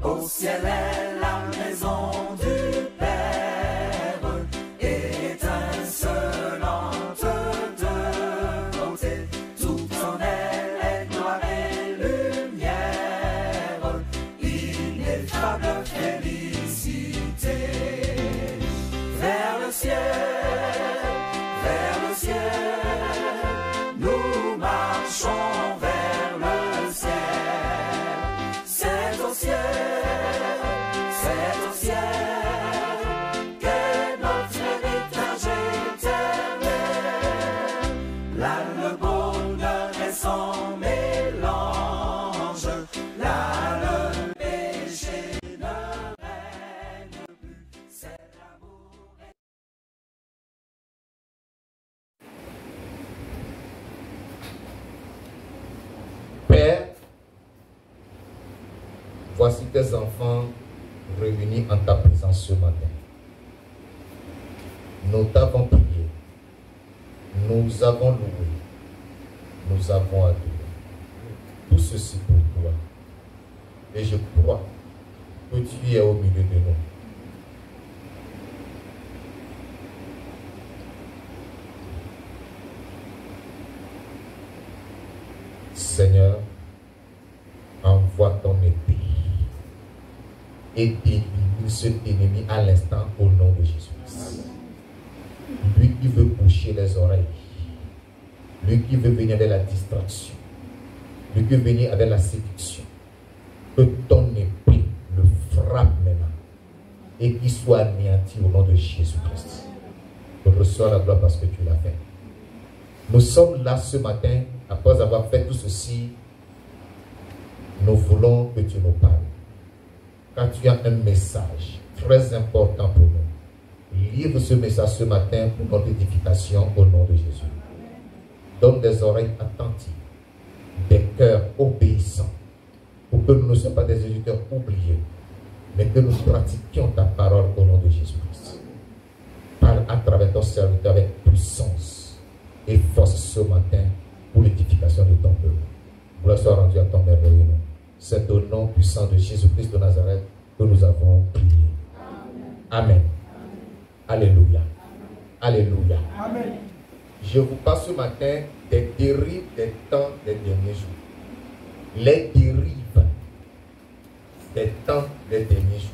Au ciel est la maison du Père, étincelante de beauté. Tout en elle est gloire et lumière, ineffable félicité. Vers le ciel, nous marchons vers le ciel. C'est au ciel qu'est notre héritage éternel. Là le bonheur est sans mélange, là le péché ne règne plus. C'est l'amour. Père, voici tes enfants réunis en ta présence ce matin. Nous t'avons prié, nous avons loué, nous avons adoré. Tout ceci pour toi. Et je crois que tu es au milieu de nous. Seigneur, envoie ton épée et élimine cet ennemi à l'instant au nom de Jésus-Christ. Lui qui veut boucher les oreilles, lui qui veut venir avec la distraction, lui qui veut venir avec la séduction, que ton épée le frappe maintenant et qu'il soit anéanti au nom de Jésus-Christ. Reçois la gloire parce que tu l'as fait. Nous sommes là ce matin, après avoir fait tout ceci, nous voulons que tu nous parles. Car tu as un message très important pour nous. Livre ce message ce matin pour notre édification au nom de Jésus. Donne des oreilles attentives, des cœurs obéissants, pour que nous ne soyons pas des éditeurs oubliés, mais que nous pratiquions ta parole au nom de Jésus-Christ. Parle à travers ton serviteur avec puissance et force ce matin pour l'édification de ton peuple. Gloire soit rendue à ton merveilleux nom. C'est au nom puissant de Jésus-Christ de Nazareth que nous avons prié. Amen. Amen. Alléluia. Amen. Alléluia. Amen. Je vous parle ce matin des dérives des temps des derniers jours. Les dérives des temps des derniers jours.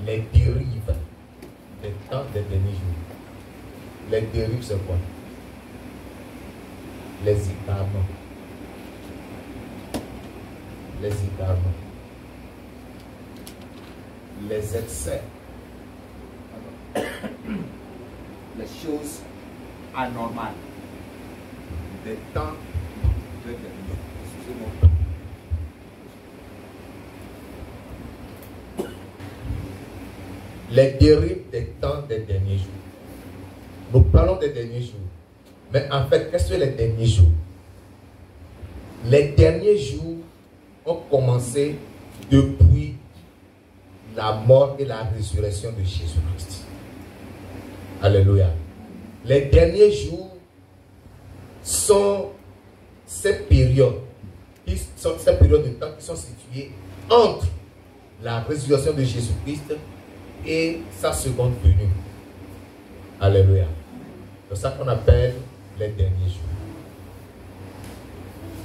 Les dérives des temps des derniers jours. Les dérives, c'est quoi? Les égarements. Les égarements. Les excès. Les choses anormales. Des temps de dernier. Excusez-moi. Les dérives des temps des derniers jours. Nous parlons des derniers jours. Mais en fait, qu'est-ce que les derniers jours? Les derniers jours ont commencé depuis la mort et la résurrection de Jésus-Christ. Alléluia. Les derniers jours sont ces périodes de temps qui sont situées entre la résurrection de Jésus-Christ et sa seconde venue. Alléluia. C'est ça qu'on appelle les derniers jours.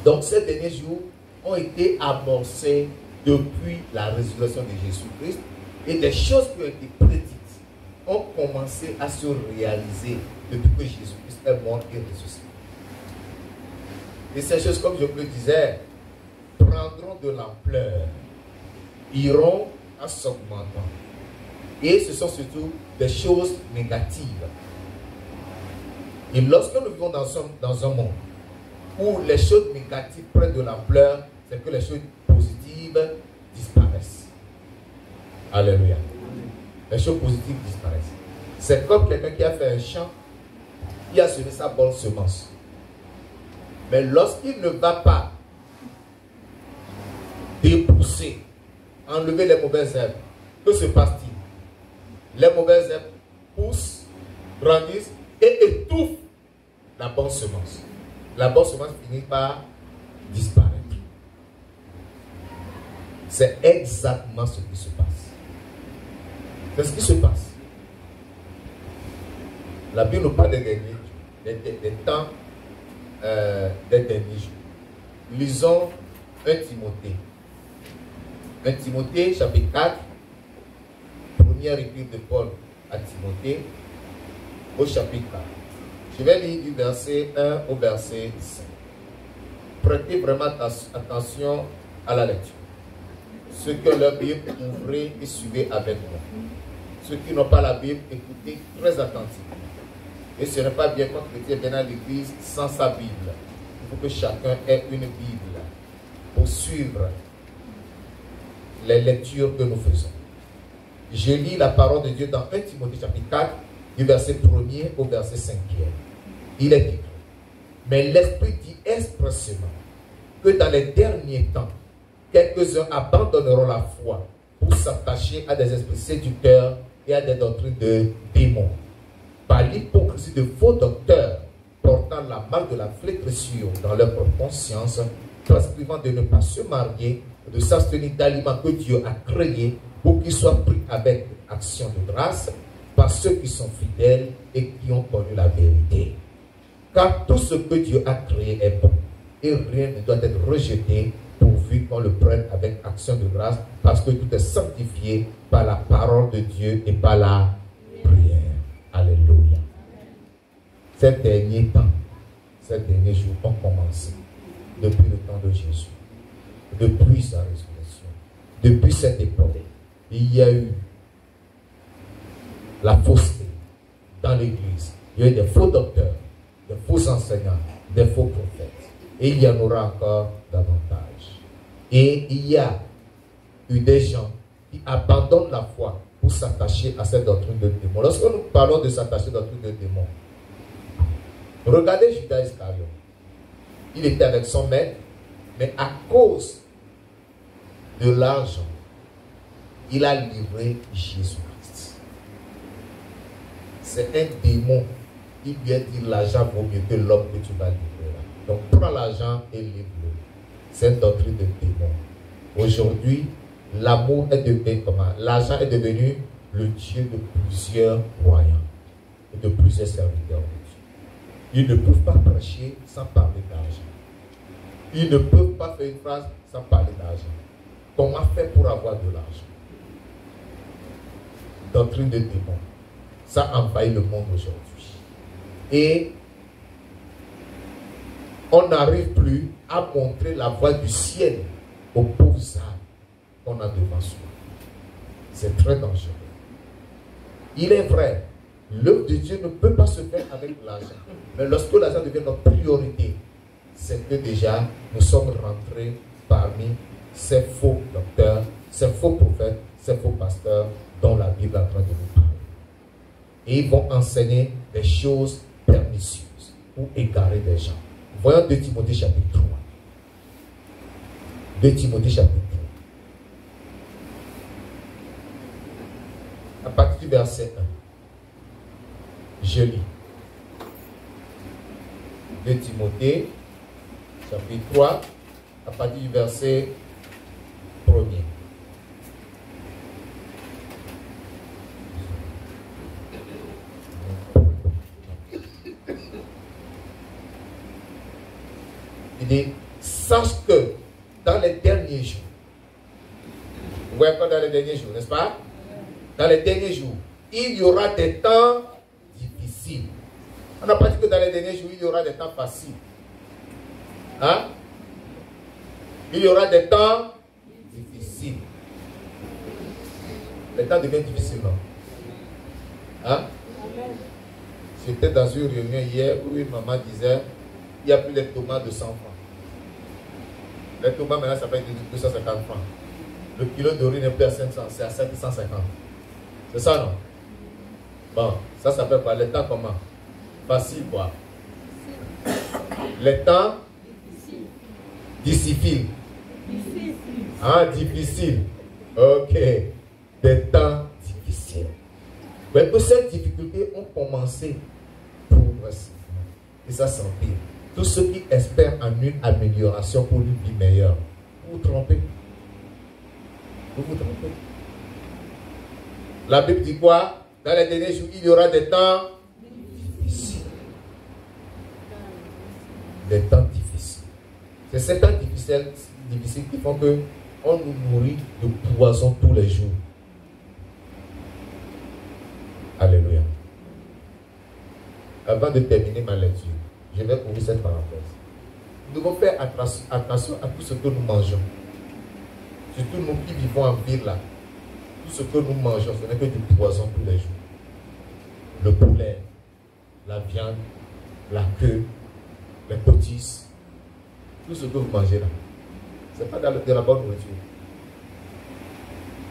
Donc ces derniers jours ont été amorcés depuis la résurrection de Jésus-Christ et des choses qui ont été prédites ont commencé à se réaliser depuis que Jésus-Christ est mort et ressuscité. Et ces choses, comme je vous le disais, prendront de l'ampleur, iront en s'augmentant. Et ce sont surtout des choses négatives. Et lorsque nous vivons dans un monde où les choses négatives prennent de l'ampleur, c'est que les choses positives disparaissent. Alléluia. Les choses positives disparaissent. C'est comme quelqu'un qui a fait un champ, qui a semé sa bonne semence. Mais lorsqu'il ne va pas dépousser, enlever les mauvaises herbes, que se passe-t-il? Les mauvaises herbes poussent, grandissent et étouffent la bonne semence. La bonne semence finit par disparaître. C'est exactement ce qui se passe. C'est ce qui se passe. La Bible nous parle des temps des derniers jours. Lisons 1 Timothée. 1 Timothée, chapitre 4, première épître de Paul à Timothée, au chapitre 4. Je vais lire du verset 1 au verset 5. Prêtez vraiment attention à la lecture. Ceux qui ont leur Bible, ouvrez et suivez avec moi. Ceux qui n'ont pas la Bible, écoutez très attentivement. Et ce n'est pas bien quand chrétien vient à l'église sans sa Bible. Il faut que chacun ait une Bible pour suivre les lectures que nous faisons. Je lis la parole de Dieu dans 1 Timothée chapitre 4, du verset 1er au verset 5e. Il est écrit: mais l'Esprit dit expressément que dans les derniers temps, quelques-uns abandonneront la foi pour s'attacher à des esprits séducteurs et à des doctrines de démons, par l'hypocrisie de faux docteurs portant la marque de la flétrissure dans leur propre conscience, prescrivant de ne pas se marier, de s'abstenir d'aliments que Dieu a créés pour qu'ils soient pris avec action de grâce par ceux qui sont fidèles et qui ont connu la vérité. Car tout ce que Dieu a créé est bon et rien ne doit être rejeté pourvu qu'on le prenne avec action de grâce, parce que tout est sanctifié par la parole de Dieu et par la prière. Alléluia. Ces derniers temps, ces derniers jours ont commencé depuis le temps de Jésus, depuis sa résurrection, depuis cette époque. Il y a eu la fausseté dans l'église. Il y a eu des faux docteurs, des faux enseignants, des faux prophètes. Et il y en aura encore davantage. Et il y a eu des gens qui abandonnent la foi pour s'attacher à cette doctrine de démons. Lorsque nous parlons de s'attacher à la doctrine de démons, regardez Judas Iscariote. Il était avec son maître, mais à cause de l'argent, il a livré Jésus-Christ. C'est un démon qui lui a dit: l'argent vaut mieux que l'homme que tu vas livrer là. Donc prends l'argent et livre-le. C'est une doctrine de démon. Aujourd'hui, l'amour est devenu comment? L'argent est devenu le Dieu de plusieurs croyants et de plusieurs serviteurs de Dieu. Ils ne peuvent pas prêcher sans parler d'argent. Ils ne peuvent pas faire une phrase sans parler d'argent. Comment faire pour avoir de l'argent? Doctrine de démon. Ça envahit le monde aujourd'hui. Et on n'arrive plus à montrer la voie du ciel aux pauvres âmes qu'on a devant soi. C'est très dangereux. Il est vrai, l'œuvre de Dieu ne peut pas se faire avec l'argent. Mais lorsque l'argent devient notre priorité, c'est que déjà nous sommes rentrés parmi ces faux docteurs, ces faux prophètes, ces faux pasteurs dont la Bible est en train de nous parler. Et ils vont enseigner des choses pernicieuses ou égarer des gens. Voyons 2 Timothée chapitre 3. 2 Timothée chapitre 3. À partir du verset 1. Je lis. 2 Timothée chapitre 3, à partir du verset 1er. Il dit: sache que dans les derniers jours, vous voyez quoi dans les derniers jours, n'est-ce pas? Dans les derniers jours, il y aura des temps difficiles. On n'a pas dit que dans les derniers jours, il y aura des temps faciles. Hein? Il y aura des temps difficiles. Les temps deviennent difficiles, non? Hein? J'étais dans une réunion hier où une maman disait: il n'y a plus les tomates de 100 francs. Les tomates maintenant, ça peut être 250 francs. Le kilo de riz n'est plus à 500, c'est à 750. C'est ça, non? Bon, ça s'appelle quoi? Les temps comment? Facile, quoi. Les temps difficiles. Ah, difficile. Ok. Des temps difficiles. Mais que ces difficultés ont commencé progressivement. Et ça s'empire. Tous ceux qui espèrent en une amélioration pour une vie meilleure, vous vous trompez. Vous vous trompez. La Bible dit quoi? Dans les derniers jours, il y aura des temps difficiles. Des temps difficiles. C'est ces temps difficiles qui font que on nous nourrit de poison tous les jours. Alléluia. Avant de terminer ma lecture, je vais ouvrir cette parenthèse. Nous devons faire attention à tout ce que nous mangeons. Surtout nous qui vivons en ville là. Tout ce que nous mangeons, ce n'est que du poison tous les jours. Le poulet, la viande, la queue, les potisses, tout ce que vous mangez là. Ce n'est pas de la bonne nourriture.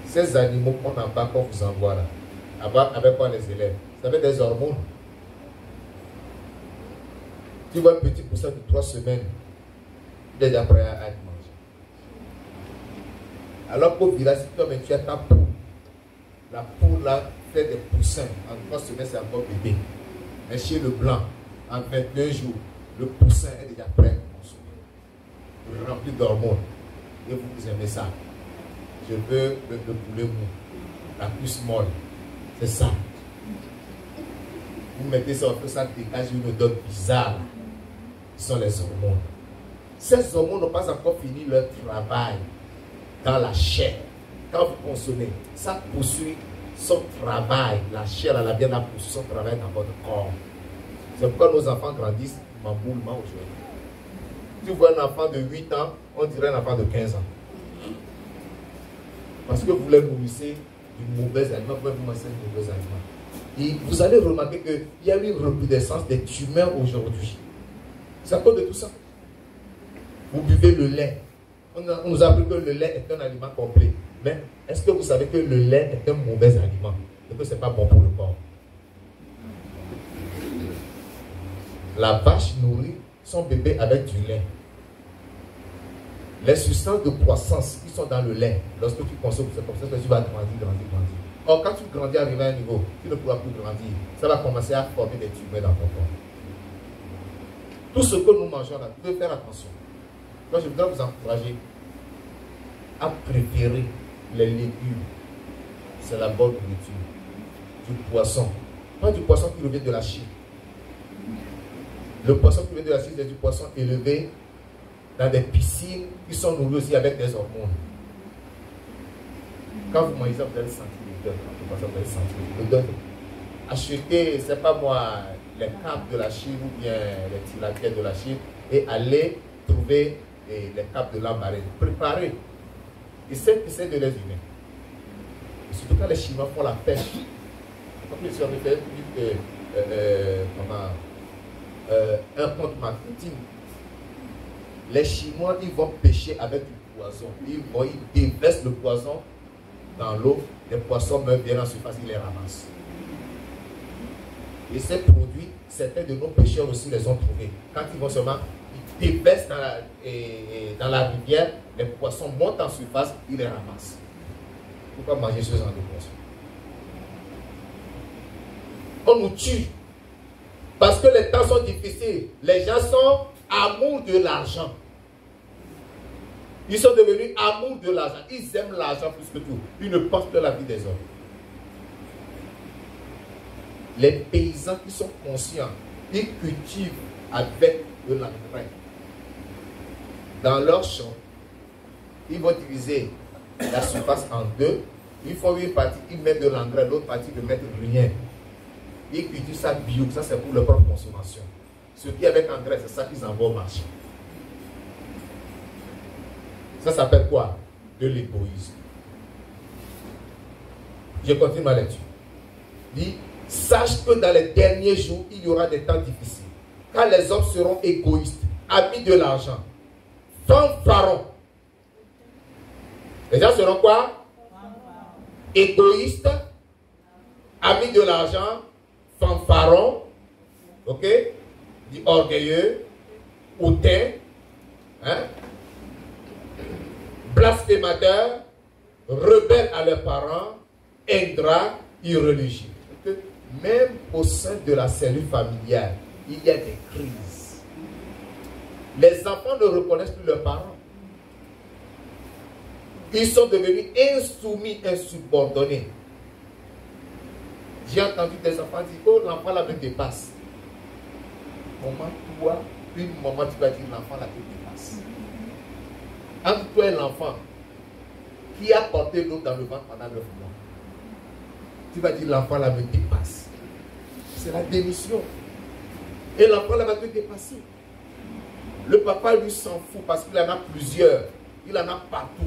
Ces animaux qu'on n'a pas, qu'on vous envoie là, avec quoi les élèves, ça fait des hormones. Tu vois un petit poussin de 3 semaines, il est déjà prêt à être mangé. Alors qu'au village, si toi, tu as ta poule, la poule là fait des poussins. En 3 semaines, c'est encore bébé. Mais chez le blanc, en 21 jours, le poussin est déjà prêt à consommer. Rempli d'hormones. Et vous aimez ça. Je veux le poulet mou, la puce molle. C'est ça. Vous mettez ça, ça dégage une odeur bizarre. Ce sont les hormones. Ces hormones n'ont pas encore fini leur travail dans la chair. Quand vous consommez, ça poursuit son travail. La chair, la viande, poursuit son travail dans votre corps. C'est pourquoi nos enfants grandissent mamboulement aujourd'hui. Si vous voyez un enfant de 8 ans, on dirait un enfant de 15 ans. Parce que vous les nourrissez du mauvais aliment, vous manger du mauvais aliment. Et vous allez remarquer qu'il y a une recrudescence des tumeurs aujourd'hui. C'est à cause de tout ça. Vous buvez le lait. On nous a appris que le lait est un aliment complet. Mais est-ce que vous savez que le lait est un mauvais aliment et que ce n'est pas bon pour le corps? La vache nourrit son bébé avec du lait. Les substances de croissance qui sont dans le lait, lorsque tu consommes, c'est comme ça que tu vas grandir. Or, quand tu grandis, arriver à un niveau, tu ne pourras plus grandir. Ça va commencer à former des tumeurs dans ton corps. Tout ce que nous mangeons là, vous devez faire attention. Moi, je voudrais vous encourager à préférer les légumes. C'est la bonne nourriture. Du poisson. Pas du poisson qui revient de la Chine. Le poisson qui vient de la Chine, c'est du poisson élevé dans des piscines qui sont nourries aussi avec des hormones. Quand vous mangez ça, vous allez sentir l'odeur. Vous allez sentir l'odeur. Achetez, c'est pas moi, les carpes de la Chine ou bien les tilapias de la Chine et allez trouver les carpes de l'embarras. Préparez. Et c'est de les humains. Surtout quand les Chinois font la pêche. Comme je suis en train de un compte marketing. Les Chinois, ils vont pêcher avec du poison. Ils déversent le poison dans l'eau. Les poissons meurent, viennent en surface, ils les ramassent. Et ces produits, certains de nos pêcheurs aussi les ont trouvés. Quand ils vont seulement, ils déversent dans la rivière, les poissons montent en surface, ils les ramassent. Pourquoi manger ce genre de poissons? On nous tue. Parce que les temps sont difficiles. Les gens sont amour de l'argent. Ils sont devenus amour de l'argent. Ils aiment l'argent plus que tout. Ils ne pensent que la vie des hommes. Les paysans qui sont conscients, ils cultivent avec de l'engrais. Dans leur champ, ils vont diviser la surface en deux. Ils font une partie, ils mettent de l'engrais, l'autre partie, ils ne mettent rien. Ils cultivent ça bio, ça c'est pour leur propre consommation. Ce qui est avec engrais, c'est ça qu'ils envoient au marché. Ça s'appelle quoi? De l'égoïsme. Je continue ma lecture. Dit, sache que dans les derniers jours, il y aura des temps difficiles. Car les hommes seront égoïstes, amis de l'argent, fanfarons. Les gens seront quoi? Égoïstes, amis de l'argent, fanfarons, ok? Dit orgueilleux, hautains, hein? Blasphémateurs, rebelles à leurs parents, ingrats, irreligieux. Même au sein de la cellule familiale, il y a des crises. Les enfants ne reconnaissent plus leurs parents. Ils sont devenus insoumis, insubordonnés. J'ai entendu des enfants dire, oh, l'enfant là me dépasse. Maman, toi, une maman, tu vas dire, l'enfant là me dépasse. Entre toi et l'enfant, qui a porté l'eau dans le ventre pendant 9 mois, tu vas dire, l'enfant là me dépasse. C'est la démission. Et l'enfant là va te dépasser. Le papa lui s'en fout parce qu'il en a plusieurs. Il en a partout.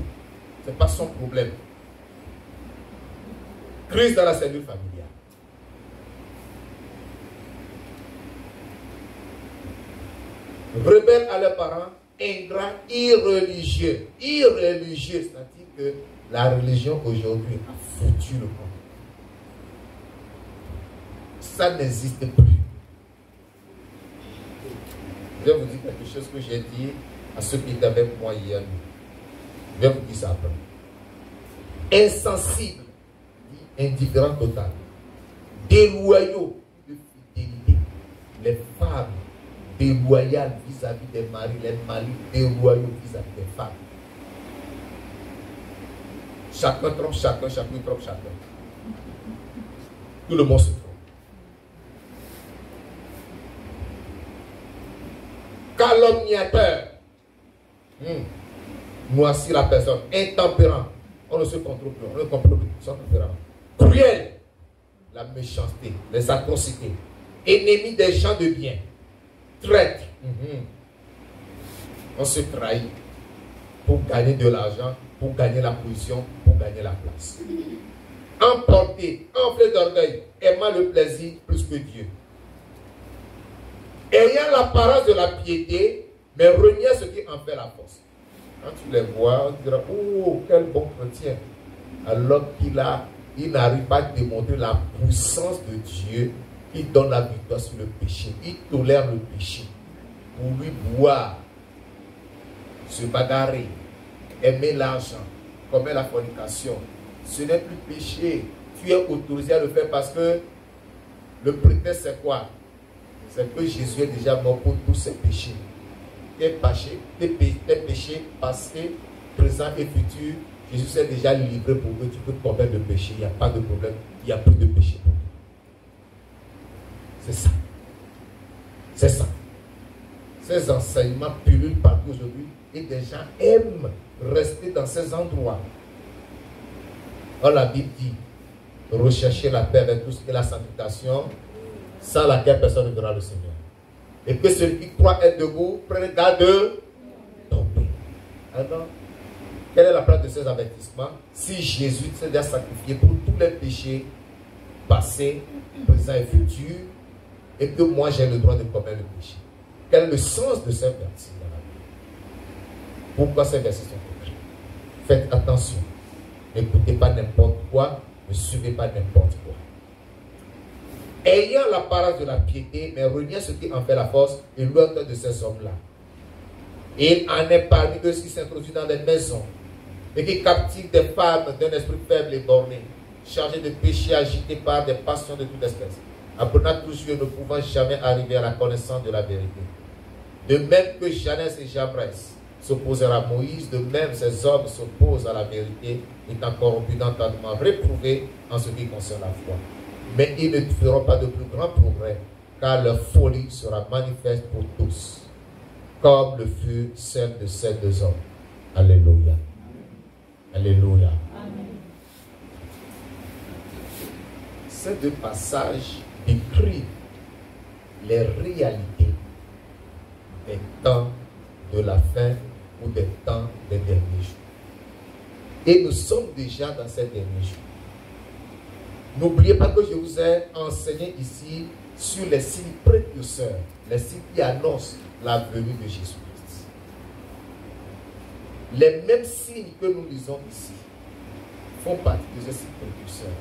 Ce n'est pas son problème. Crise dans la cellule familiale. Rebelles à leurs parents, ingrats, irreligieux. Irreligieux, c'est-à-dire que la religion aujourd'hui a foutu le camp. Ça n'existe plus. Je vais vous dire quelque chose que j'ai dit à ceux qui étaient avec moi hier. Je vais vous dire ça après. Insensible, indifférent total, déloyaux de fidélité, les femmes déloyales vis-à-vis des maris, les maris déloyaux vis-à-vis des femmes. Chacun trompe chacun, chacun trompe chacun. Tout le monde se trompe. Calomniateur, noircir la personne, intempérant, on ne se contrôle plus, on ne contrôle plus son tempérament. Cruel, la méchanceté, les atrocités, ennemi des gens de bien, traître, on se trahit pour gagner de l'argent, pour gagner la position, pour gagner la place. Emporté, enflé d'orgueil, aimant le plaisir plus que Dieu. Ayant l'apparence de la piété, mais reniant ce qui en fait la force. Quand tu les vois, on dira, oh, quel bon chrétien. Alors il n'arrive pas à démontrer la puissance de Dieu qui donne la victoire sur le péché. Il tolère le péché. Pour lui boire, se bagarrer, aimer l'argent, commettre la fornication. Ce n'est plus péché. Tu es autorisé à le faire parce que le prétexte c'est quoi? C'est que Jésus est déjà mort pour tous ses péchés. Tes péchés passés, présents et futurs, Jésus s'est déjà livré pour que tu peux te commettre de péché. Il n'y a pas de problème. Il n'y a plus de péché pour toi. C'est ça. C'est ça. Ces enseignements pullulent partout aujourd'hui et des gens aiment rester dans ces endroits. Or, la Bible dit, recherchez la paix avec tous et la sanctification, sans laquelle personne ne verra le Seigneur. Et que celui qui croit être debout, prenne garde de tomber. Alors, quelle est la place de ces avertissements? Si Jésus s'est déjà sacrifié pour tous les péchés passés, présents et futurs, et que moi j'ai le droit de commettre le péché. Quel est le sens de ces versets dans la Bible? Pourquoi ces versets sont concrets? Faites attention. N'écoutez pas n'importe quoi, ne suivez pas n'importe quoi. Ayant l'apparence de la piété, mais reniant ce qui en fait la force, et l'auteur de ces hommes-là. Et il en est parmi eux qui s'introduisent dans les maisons et qui captivent des femmes d'un esprit faible et borné, chargées de péchés, agitées par des passions de toute espèce, apprenant toujours et ne pouvant jamais arriver à la connaissance de la vérité. De même que Janès et Jambres s'opposèrent à Moïse, de même ces hommes s'opposent à la vérité, étant corrompus d'entendement, réprouvés en ce qui concerne la foi. Mais ils ne feront pas de plus grand progrès, car leur folie sera manifeste pour tous, comme le fut celle de ces deux hommes. Alléluia. Alléluia. Amen. Ces deux passages décrivent les réalités des temps de la fin ou des temps des derniers jours. Et nous sommes déjà dans ces derniers jours. N'oubliez pas que je vous ai enseigné ici sur les signes précurseurs, les signes qui annoncent la venue de Jésus-Christ. Les mêmes signes que nous lisons ici font partie de ces signes précurseurs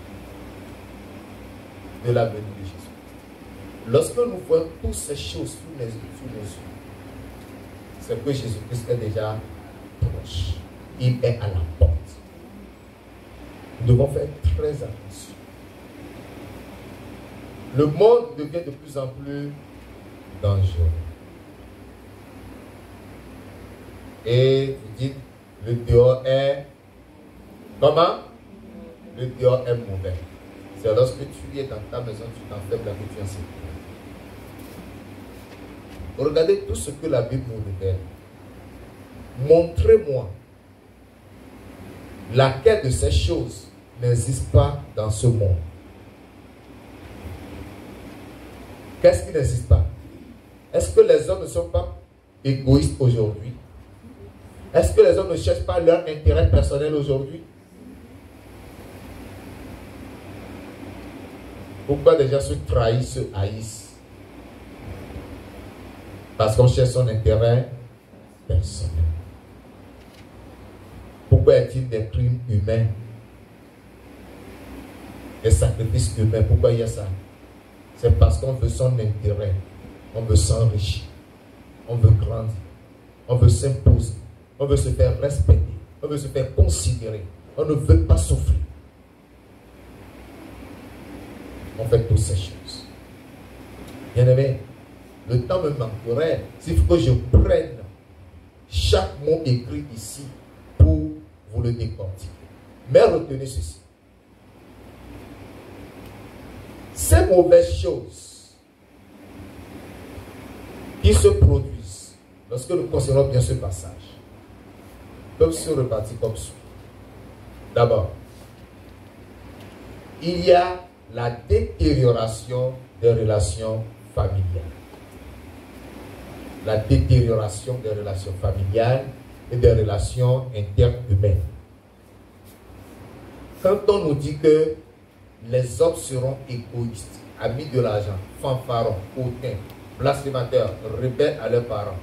de la venue de Jésus-Christ. Lorsque nous voyons toutes ces choses sous les yeux, c'est que Jésus-Christ est déjà proche. Il est à la porte. Nous devons faire très attention. Le monde devient de plus en plus dangereux. Et vous dites, le dehors est Comment? Le dehors est mauvais. C'est lorsque tu es dans ta maison, tu t'enfermes là que tu es en sécurité. Regardez tout ce que la Bible nous révèle. Montrez-moi laquelle de ces choses n'existe pas dans ce monde. Qu'est-ce qui n'existe pas? Est-ce que les hommes ne sont pas égoïstes aujourd'hui? Est-ce que les hommes ne cherchent pas leur intérêt personnel aujourd'hui? Pourquoi des gens se trahissent, se haïssent? Parce qu'on cherche son intérêt personnel. Pourquoi y a-t-il des crimes humains? Des sacrifices humains? Pourquoi il y a ça? C'est parce qu'on veut son intérêt. On veut s'enrichir. On veut grandir. On veut s'imposer. On veut se faire respecter. On veut se faire considérer. On ne veut pas souffrir. On fait toutes ces choses. Bien aimé, le temps me manquerait s'il faut que je prenne chaque mot écrit ici pour vous le décortiquer. Mais retenez ceci. Ces mauvaises choses qui se produisent lorsque nous considérons bien ce passage peuvent se répartir comme suit. D'abord, il y a la détérioration des relations familiales. La détérioration des relations familiales et des relations interhumaines. Quand on nous dit que les hommes seront égoïstes, amis de l'argent, fanfarons, hautains, blasphémateurs, rebelles à leurs parents.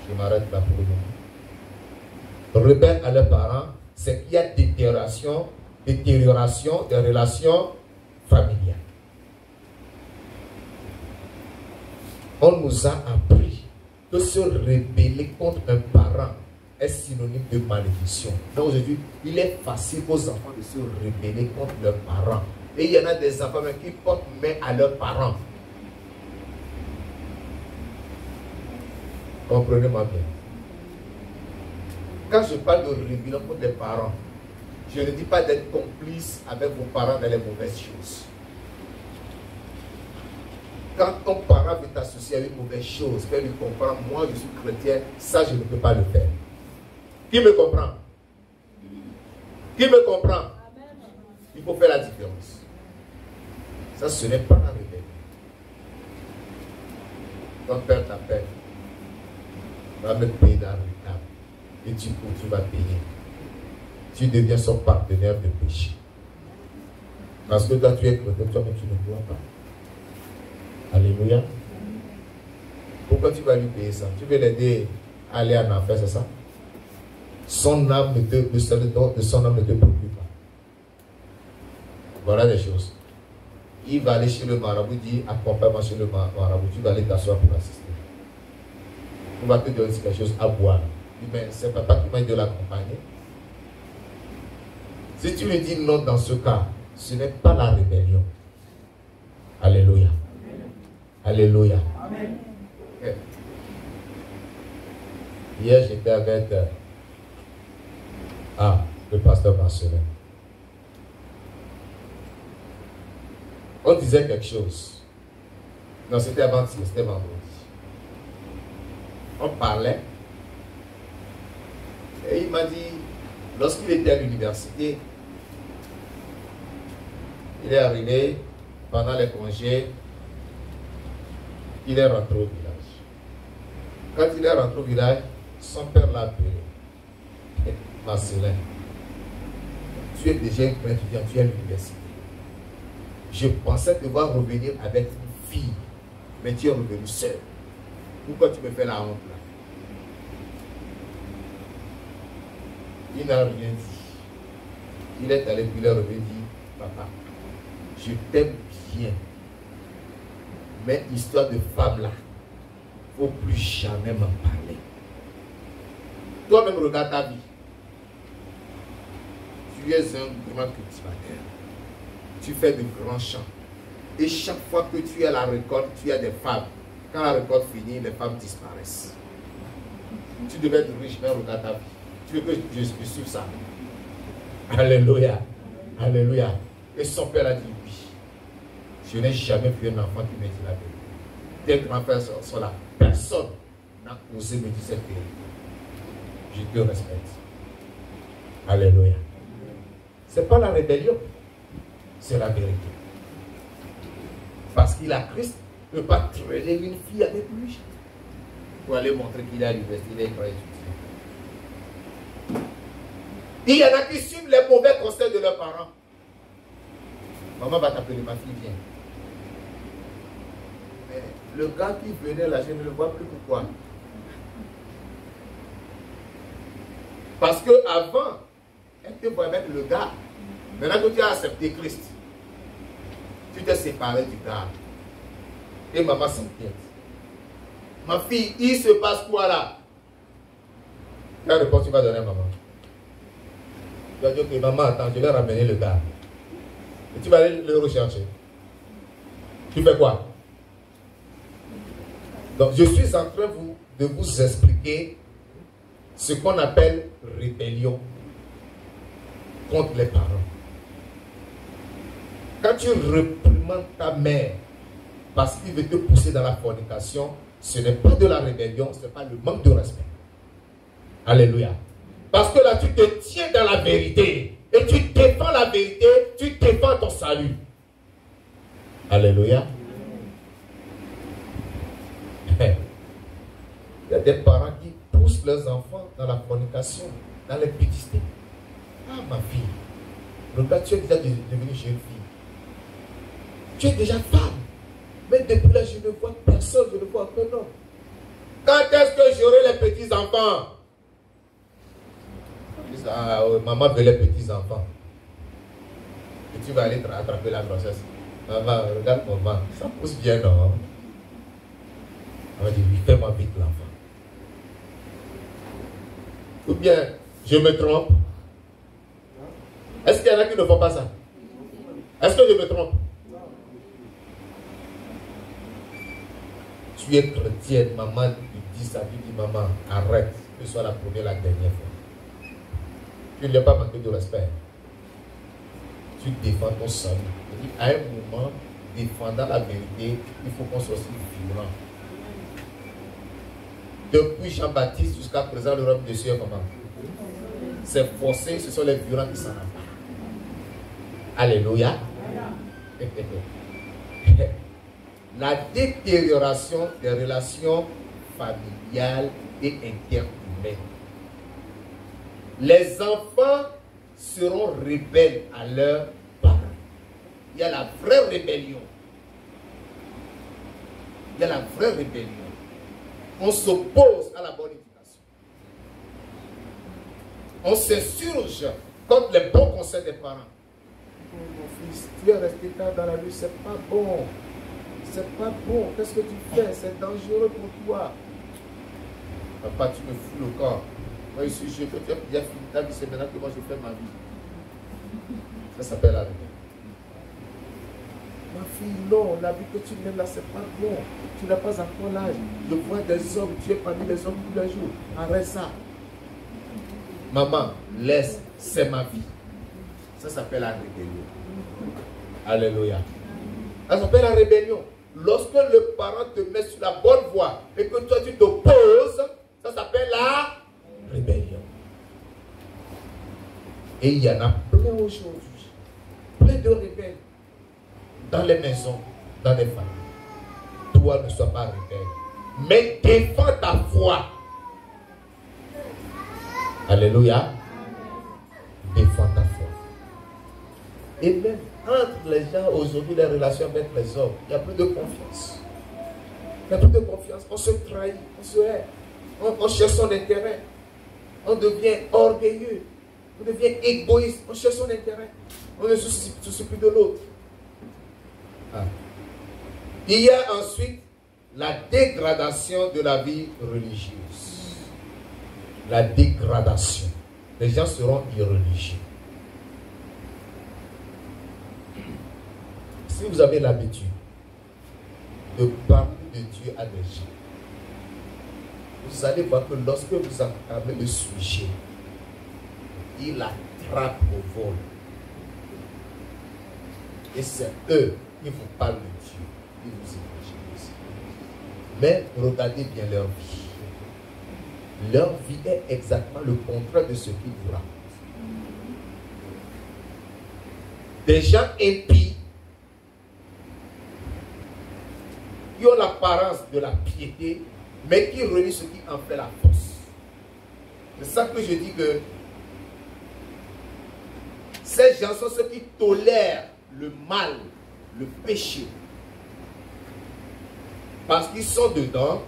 Je m'arrête là pour le moment. Rebelles à leurs parents, c'est qu'il y a détérioration des relations familiales. On nous a appris que se rebeller contre un parent est synonyme de malédiction. Donc aujourd'hui, il est facile aux enfants de se rebeller contre leurs parents. Et il y en a des enfants même qui portent main à leurs parents. Comprenez-moi bien. Quand je parle de rébellion contre les parents, je ne dis pas d'être complice avec vos parents dans les mauvaises choses. Quand ton parent veut t'associer à une mauvaise chose, fais lui comprendre, moi je suis chrétien, ça je ne peux pas le faire. Qui me comprend? Qui me comprend? Il faut faire la différence. Ça, ce n'est pas la rébellion. Ton père t'appelle, va me payer dans le retard. Et tu vas payer. Tu deviens son partenaire de péché. Parce que toi, tu es chrétien, toi-même, tu ne dois pas. Alléluia. Pourquoi tu vas lui payer ça? Tu veux l'aider à aller en enfer, c'est ça? Son âme le salut de son âme ne te préoccupe pas. Voilà des choses. Il va aller chez le marabout, dit accompagne-moi chez le marabout, tu vas aller t'asseoir pour l'assister. On va te donner quelque chose à boire. Mais c'est papa qui m'a dit de l'accompagner. Si tu lui dis non dans ce cas, ce n'est pas la rébellion. Alléluia. Alléluia. Amen. Okay. Hier, j'étais avec le pasteur Marcelin. On disait quelque chose. Non, c'était avant-hier, c'était vendredi. On parlait. Et il m'a dit, lorsqu'il était à l'université, il est arrivé pendant les congés, il est rentré au village. Quand il est rentré au village, son père l'a appelé. Marcelin, tu es déjà un grand étudiant, tu es à l'université. Je pensais devoir revenir avec une fille, mais tu es revenu seul. Pourquoi tu me fais la honte là? Il n'a rien dit. Il est allé, puis il est revenu et dit, papa, je t'aime bien. Mais histoire de femme là, il ne faut plus jamais m'en parler. Toi-même, regarde ta vie. Tu es un grand cultivateur. Tu fais de grands champs. Et chaque fois que tu es à la récolte, tu as des femmes. Quand la récolte finit, les femmes disparaissent. Tu devais être riche, mais regarde ta vie. Tu veux que je suive ça? Alléluia. Alléluia. Et son père a dit oui. Je n'ai jamais vu un enfant qui m'a dit la vérité. Tes grands-pères sont là. Personne n'a osé me dire cette vérité. Je te respecte. Alléluia. Ce n'est pas la rébellion, c'est la vérité. Parce qu'il a Christ, il ne peut pas traîner une fille avec lui pour aller montrer qu'il est à l'université, il est étudié. Il y en a qui suivent les mauvais conseils de leurs parents. Maman va t'appeler, ma fille vient. Mais le gars qui venait là, je ne le vois plus. Pourquoi? Parce qu'avant, elle te voit avec le gars. Maintenant que tu as accepté Christ, tu t'es séparé du gars. Et maman s'inquiète. Ma fille, il se passe quoi là? Quelle réponse tu vas donner à maman? Tu vas dire que maman, attends, je vais ramener le gars. Et tu vas aller le rechercher. Tu fais quoi? Donc, je suis en train de vous expliquer ce qu'on appelle rébellion contre les parents. Quand tu réprimandes ta mère parce qu'il veut te pousser dans la fornication, ce n'est pas de la rébellion, ce n'est pas le manque de respect. Alléluia. Parce que là, tu te tiens dans la vérité. Et tu défends la vérité, tu défends ton salut. Alléluia. Il y a des parents qui poussent leurs enfants dans la fornication, dans les pédicité. Ah, ma fille, regarde, tu es déjà devenue jeune fille. Tu es déjà femme. Mais depuis là, je ne vois personne, je ne vois aucun homme. Quand est-ce que j'aurai les petits-enfants? Ah, maman veut les petits-enfants. Et tu vas aller attraper la grossesse. Maman, regarde maman, ça pousse bien, non? Maman dit, oui, fais-moi vite l'enfant. Ou bien, je me trompe. Est-ce qu'il y en a qui ne font pas ça? Est-ce que je me trompe? Tu es chrétienne, maman lui dit ça, tu dis maman, arrête, que ce soit la première, la dernière fois. Tu ne lui as pas manqué de respect. Tu défends ton salut. À un moment, défendant la vérité, il faut qu'on soit aussi violent. Depuis Jean-Baptiste jusqu'à présent, le royaume de Dieu, maman. C'est forcé, ce sont les violents qui s'en emparent. Alléluia. La détérioration des relations familiales et interhumaines. Les enfants seront rebelles à leurs parents. Il y a la vraie rébellion. Il y a la vraie rébellion. On s'oppose à la bonne éducation. On s'insurge contre les bons conseils des parents. Oh, mon fils, tu es resté tard dans la rue, c'est pas bon. C'est pas bon. Qu'est-ce que tu fais? C'est dangereux pour toi. Papa, tu me fous le corps. Moi, je suis jeune, tu as bien fini ta vie, c'est maintenant que moi je fais ma vie. Ça s'appelle la rébellion. Ma fille, non, la vie que tu mènes là, c'est pas bon. Tu n'as pas encore l'âge. Je vois des hommes, tu es parmi les hommes tous les jours. Arrête ça. Maman, laisse, c'est ma vie. Ça s'appelle la rébellion. Alléluia. Ça s'appelle la rébellion. Lorsque le parent te met sur la bonne voie et que toi tu t'opposes, ça s'appelle la rébellion. Et il y en a plein aujourd'hui. Plein de rebelles. Dans les maisons, dans les familles. Toi ne sois pas rebelle. Mais défends ta foi. Alléluia. Défends ta foi. Et même entre les gens aujourd'hui, les relations avec les hommes, il n'y a plus de confiance. Il n'y a plus de confiance. On se trahit, on se hait. On cherche son intérêt. On devient orgueilleux. On devient égoïste. On cherche son intérêt. On ne se soucie plus de l'autre. Ah. Il y a ensuite la dégradation de la vie religieuse. La dégradation. Les gens seront irreligieux. Si vous avez l'habitude de parler de Dieu à des gens, vous allez voir que lorsque vous entamez le sujet, il a attrapent au vol. Et c'est eux qui vous parlent de Dieu, qui vous évangélisent. Mais regardez bien leur vie. Leur vie est exactement le contraire de ce qu'ils vous racontent. Des gens impies qui ont l'apparence de la piété, mais qui relient ce qui en fait la force. C'est ça que je dis que ces gens sont ceux qui tolèrent le mal, le péché. Parce qu'ils sont dedans,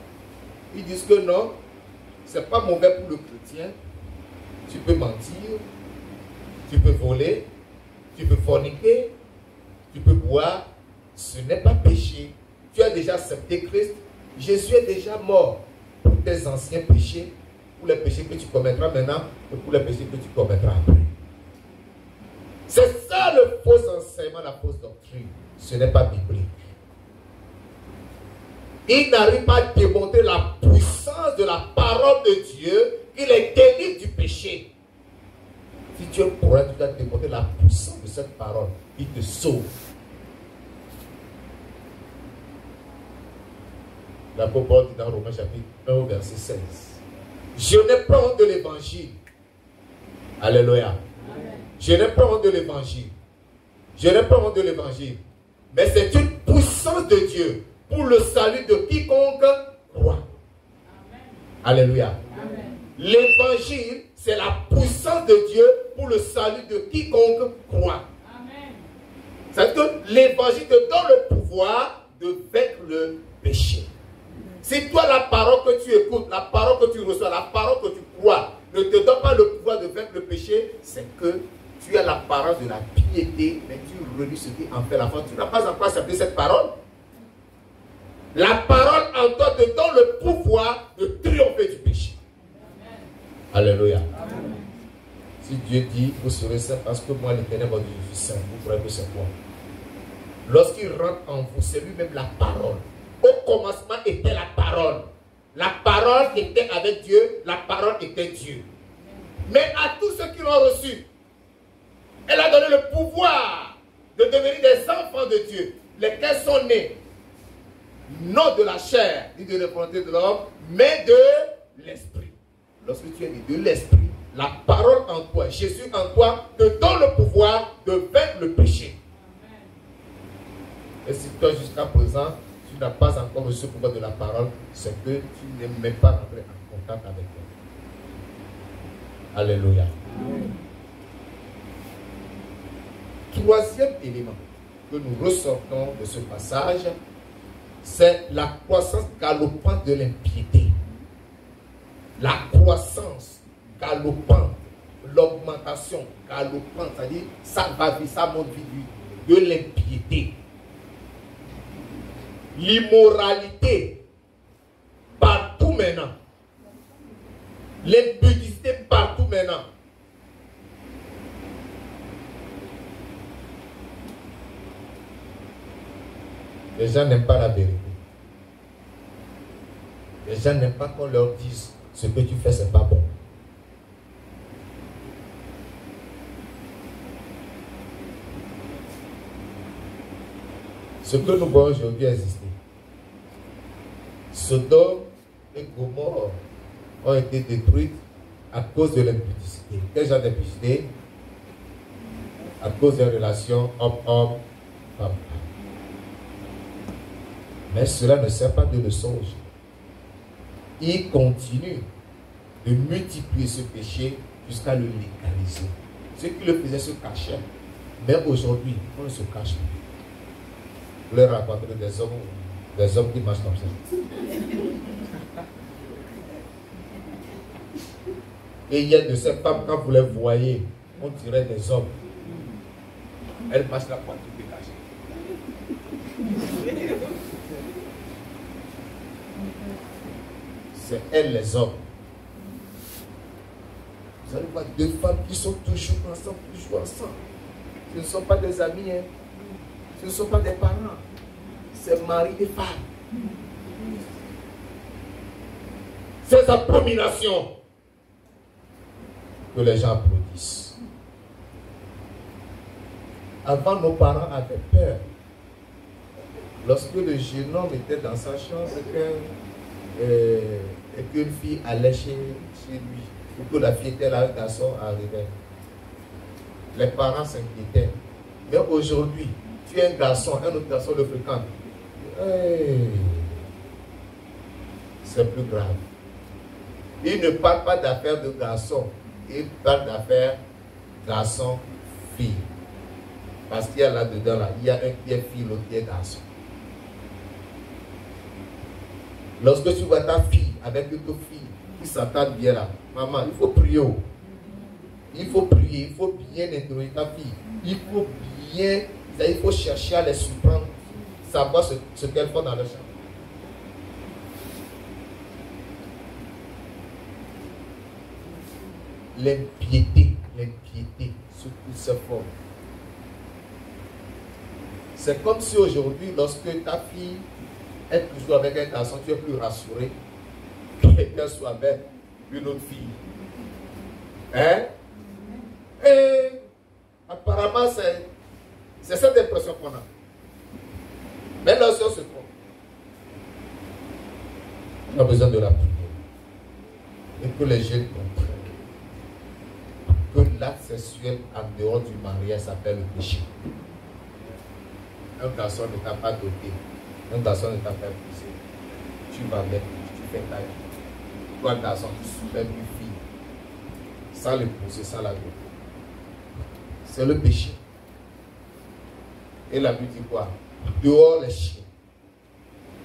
ils disent que non, c'est pas mauvais pour le chrétien. Tu peux mentir, tu peux voler, tu peux forniquer, tu peux boire. Ce n'est pas péché. Tu as déjà accepté Christ. Jésus est déjà mort pour tes anciens péchés, pour les péchés que tu commettras maintenant et pour les péchés que tu commettras après. C'est ça le faux enseignement, la fausse doctrine. Ce n'est pas biblique. Il n'arrive pas à démontrer la puissance de la parole de Dieu qui les délivre du péché. Si tu es courant, tu dois démontrer la puissance de cette parole qui te sauve. L'apôtre Paul dit dans Romains chapitre 1 au verset 16. Je n'ai pas honte de l'évangile. Alléluia. Je n'ai pas honte de l'évangile. Je n'ai pas honte de l'évangile. Mais c'est une puissance de Dieu pour le salut de quiconque croit. Alléluia. L'évangile, c'est la puissance de Dieu pour le salut de quiconque croit. C'est-à-dire que l'évangile te donne le pouvoir de vaincre le péché. Si toi, la parole que tu écoutes, la parole que tu reçois, la parole que tu crois, ne te donne pas le pouvoir de vaincre le péché, c'est que tu as l'apparence de la piété, mais tu relis ce qui en fait la force. Tu n'as pas encore accepté cette parole. La parole en toi te donne le pouvoir de triompher du péché. Alléluia. Amen. Si Dieu dit, vous serez saints parce que moi, l'Éternel, votre Dieu, je suis saint, vous croyez que c'est quoi? Lorsqu'il rentre en vous, c'est lui-même la parole. Au commencement était la parole. La parole était avec Dieu, la parole était Dieu. Mais à tous ceux qui l'ont reçu, elle a donné le pouvoir de devenir des enfants de Dieu, lesquels sont nés, non de la chair, ni de la volonté de l'homme, mais de l'esprit. Lorsque tu es né de l'esprit, la parole en toi, Jésus en toi, te donne le pouvoir de vaincre le péché. Et si toi jusqu'à présent, tu n'as pas encore reçu le pouvoir de la parole, c'est que tu n'es même pas rentré en contact avec elle. Alléluia. Amen. Troisième élément que nous ressortons de ce passage, c'est la croissance galopante de l'impiété. La croissance galopante, l'augmentation galopante, c'est-à-dire ça va vite, ça monte vite, de l'impiété. L'immoralité partout maintenant. L'impudicité partout maintenant. Les gens n'aiment pas la vérité. Les gens n'aiment pas qu'on leur dise ce que tu fais, c'est pas bon. Ce que nous voyons aujourd'hui exister. Sodome et Gomorrhe ont été détruites à cause de l'impudicité. Quel genre d'impudicité? À cause des relations homme-homme, femme-femme. Mais cela ne sert pas de leçon aujourd'hui. Il continue de multiplier ce péché jusqu'à le légaliser. Ceux qui le faisaient se cachaient. Mais aujourd'hui, on ne se cache plus. Vous leur rencontrez des hommes qui marchent comme ça. Et il y a de ces femmes, quand vous les voyez, on dirait des hommes. Elles marchent la poitrine dégagée. C'est elles les hommes. Vous allez voir deux femmes qui sont toujours ensemble. Ce ne sont pas des amis, hein. Ce ne sont pas des parents. C'est mari et femme. Ces abominations que les gens applaudissent. Avant, nos parents avaient peur. Lorsque le jeune homme était dans sa chambre et qu'une fille allait chez lui, ou que la fille était là, un garçon arrivait, les parents s'inquiétaient. Mais aujourd'hui, tu es un garçon, un autre garçon le fréquente. Hey, c'est plus grave. Il ne parle pas d'affaires de garçon, il parle d'affaires garçon-fille. Parce qu'il y a là-dedans, là, il y a un qui est fille, l'autre qui est garçon. Lorsque tu vois ta fille avec une autre fille qui s'entendent bien là, maman, il faut prier. Il faut prier, il faut bien introduire ta fille. Il faut chercher à les surprendre, savoir ce qu'elles font dans le champ. L'impiété, sous toutes ses formes. C'est comme si aujourd'hui, lorsque ta fille est toujours avec un garçon, tu es plus rassuré qu'elle soit avec une autre fille. Hein? Et apparemment, c'est cette impression qu'on a. Mais lorsqu'on se trompe, on a besoin de la prière. Et que les jeunes comprennent que l'acte sexuel en dehors du mariage s'appelle le péché. Un garçon ne t'a pas doté, un garçon ne t'a pas poussé. Tu vas mettre, tu fais ta vie. Toi, garçon, tu soulèves une fille sans le pousser, sans la doter. C'est le péché. Et la Bible dit quoi? Dehors les chiens,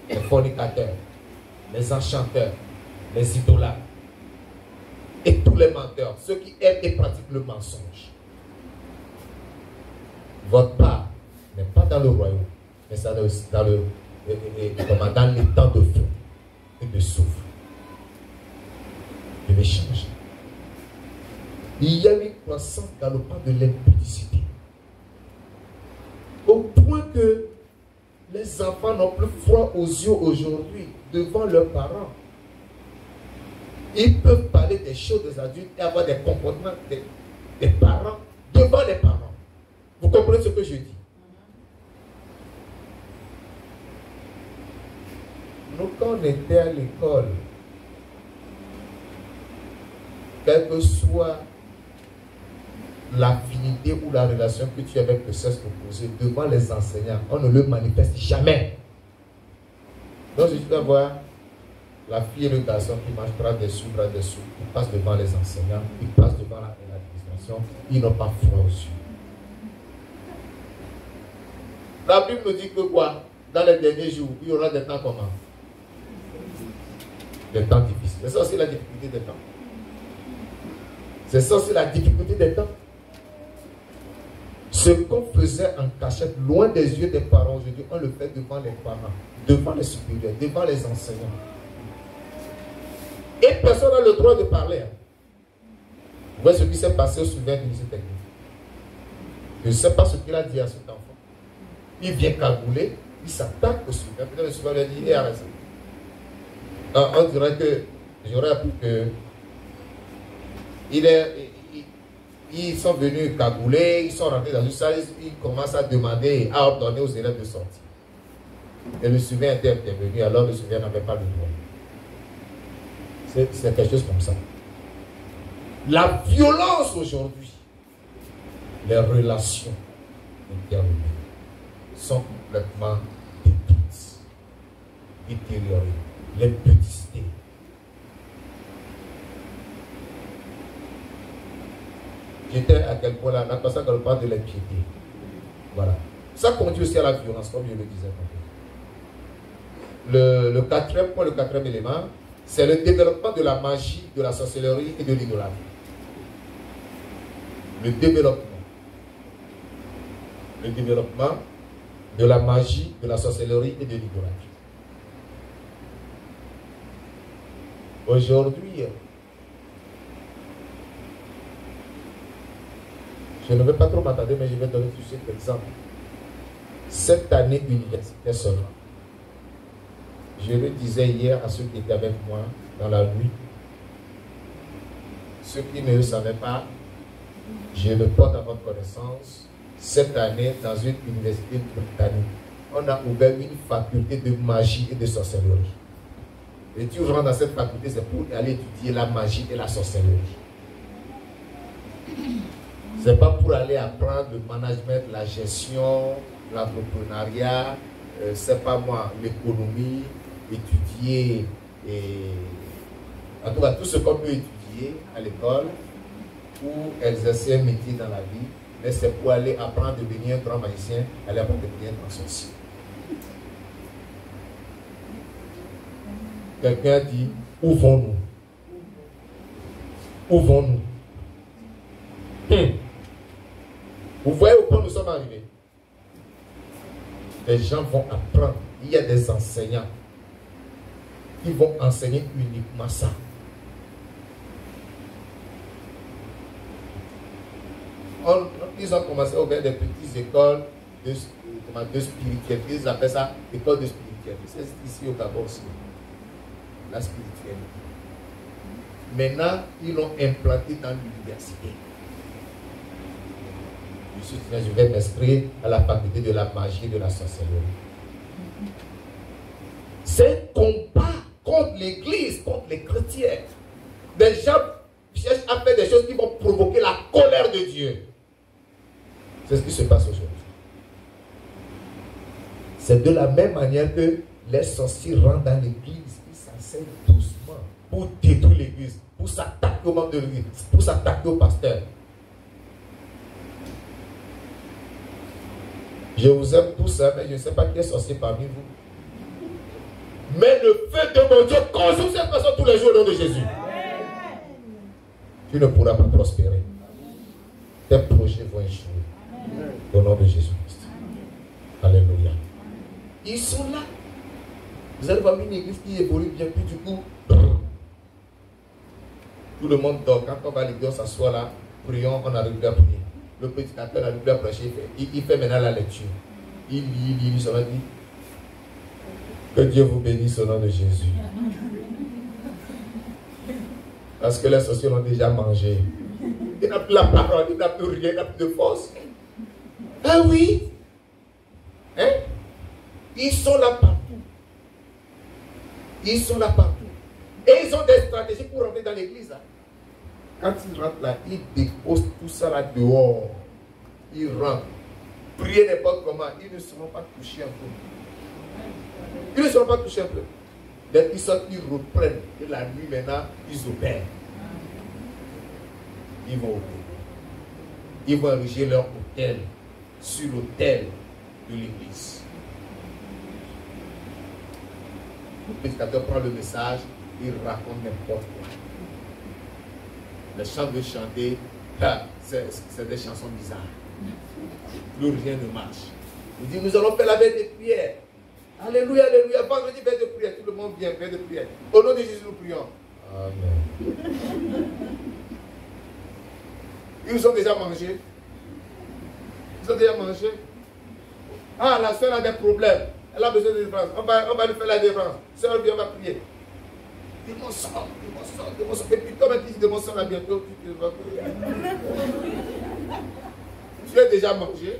les fornicateurs, les enchanteurs, les idolâtres et tous les menteurs, ceux qui aiment et pratiquent le mensonge. Votre part n'est pas dans le royaume, mais ça dans les temps de feu et de souffle. Je vais changer. Il y a une croissance galopante de l'impudicité. Au point que les enfants n'ont plus froid aux yeux aujourd'hui devant leurs parents. Ils peuvent parler des choses des adultes et avoir des comportements des parents devant les parents. Vous comprenez ce que je dis? Nous, quand on était à l'école, quelle que soit l'affinité ou la relation que tu as avec le sexe opposé devant les enseignants, on ne le manifeste jamais. Donc, je dois voir la fille et le garçon qui marchent bras dessous, ils passent devant les enseignants, ils passent devant l'administration, ils n'ont pas froid aux yeux. La Bible nous dit que quoi? Dans les derniers jours, il y aura des temps comment? Des temps difficiles. C'est ça aussi la difficulté des temps. C'est ça aussi la difficulté des temps. Ce qu'on faisait en cachette, loin des yeux des parents aujourd'hui, on le fait devant les parents, devant les supérieurs, devant les enseignants. Et personne n'a le droit de parler. Vous voyez ce qui s'est passé au souverain du lycée technique. Je ne sais pas ce qu'il a dit à cet enfant. Il vient cagouler, il s'attaque au souverain. Peut-être le souverain lui a dit, hé, arrête ça. On dirait que j'aurais appris que ils sont venus cagouler, ils sont rentrés dans une salle, ils commencent à demander, à ordonner aux élèves de sortir. Et le souverain était intervenu, alors le souverain n'avait pas le droit. C'est quelque chose comme ça. La violence aujourd'hui, les relations interhumaines sont complètement détruites, détériorées. L'impudicité. J'étais à quel point là, la personne ne parle de l'impiété. Voilà. Ça conduit aussi à la violence, comme je le disais. Le quatrième point, le quatrième élément, c'est le développement de la magie, de la sorcellerie et de l'idolâtrie. Le développement de la magie, de la sorcellerie et de l'idolâtrie. Aujourd'hui, je ne vais pas trop m'attarder, mais je vais donner tout de suite l'exemple. Cette année universitaire seulement, je le disais hier à ceux qui étaient avec moi dans la nuit, ceux qui ne le savaient pas, je le porte à votre connaissance, Cette année, dans une université britannique, on a ouvert une faculté de magie et de sorcellerie. Et tu rentres dans cette faculté, c'est pour aller étudier la magie et la sorcellerie. Ce n'est pas pour aller apprendre le management, la gestion, l'entrepreneuriat, c'est pas moi, l'économie, étudier, en tout cas tout ce qu'on peut étudier à l'école ou exercer un métier dans la vie, mais c'est pour aller apprendre à devenir un grand magicien, aller apprendre à devenir un grand sorcier. Quelqu'un dit, où vont-nous? Où vont-nous? Vous voyez où nous sommes arrivés? Les gens vont apprendre. Il y a des enseignants qui vont enseigner uniquement ça. Ils ont commencé à ouvrir des petites écoles de spiritualité. Ils appellent ça école de spiritualité. C'est ici au Gabon aussi. La spiritualité. Maintenant, ils l'ont implanté dans l'université. Je vais m'inscrire à la faculté de la magie et de la sorcellerie. C'est un combat contre l'Église, contre les chrétiens. Des gens cherchent à faire des choses qui vont provoquer la colère de Dieu. C'est ce qui se passe aujourd'hui. C'est de la même manière que les sorciers rentrent dans l'Église. Ils s'enseignent doucement pour détruire l'Église, pour s'attaquer aux membres de l'Église, pour s'attaquer aux pasteurs. Je vous aime tous, mais je ne sais pas qui est sorcier parmi vous. Mais le feu de mon Dieu consomme cette personne tous les jours au nom de Jésus. Tu ne pourras pas prospérer. Tes projets vont échouer. Au nom de Jésus-Christ. Alléluia. Ils sont là. Vous allez voir une église qui évolue bien, puis du coup, tout le monde dort. Quand on va à l'église, on s'assoit là, prions, on arrive à prier. Le prédicateur a à prêcher, il fait maintenant la lecture. Il lit, ça va dire. Que Dieu vous bénisse au nom de Jésus. Parce que les sorciers l'ont déjà mangé. Il n'a plus la parole, il n'a plus rien, il n'a plus de force. Ah oui. Hein? Ils sont là partout. Ils sont là partout. Et ils ont des stratégies pour rentrer dans l'église. Hein? Quand ils rentrent là, ils déposent tout ça là dehors. Ils rentrent. Priez n'importe comment, ils ne seront pas touchés un peu. Ils ne seront pas touchés un peu. Dès qu'ils sortent, ils reprennent. Et la nuit maintenant, ils opèrent. Ils vont opérer. Ils vont ériger leur hôtel sur l'autel de l'église. Le prédicateur prend le message, il raconte n'importe quoi. Les chants de chanter, c'est des chansons bizarres. Plus rien ne marche. Il dit, nous allons faire la veille de prière. Alléluia, alléluia. Vendredi, veille de prière. Tout le monde vient, veille de prière. Au nom de Jésus, nous prions. Amen. Ils ont déjà mangé. Ils ont déjà mangé. Ah, la soeur a des problèmes. Elle a besoin de délivrance. On va lui faire la délivrance. Sœur, viens, on va prier. Démon sort, démon sort, démon sort. Et puis toi, maintenant, tu démon sort là bientôt. Tu vas prier. Tu as déjà mangé.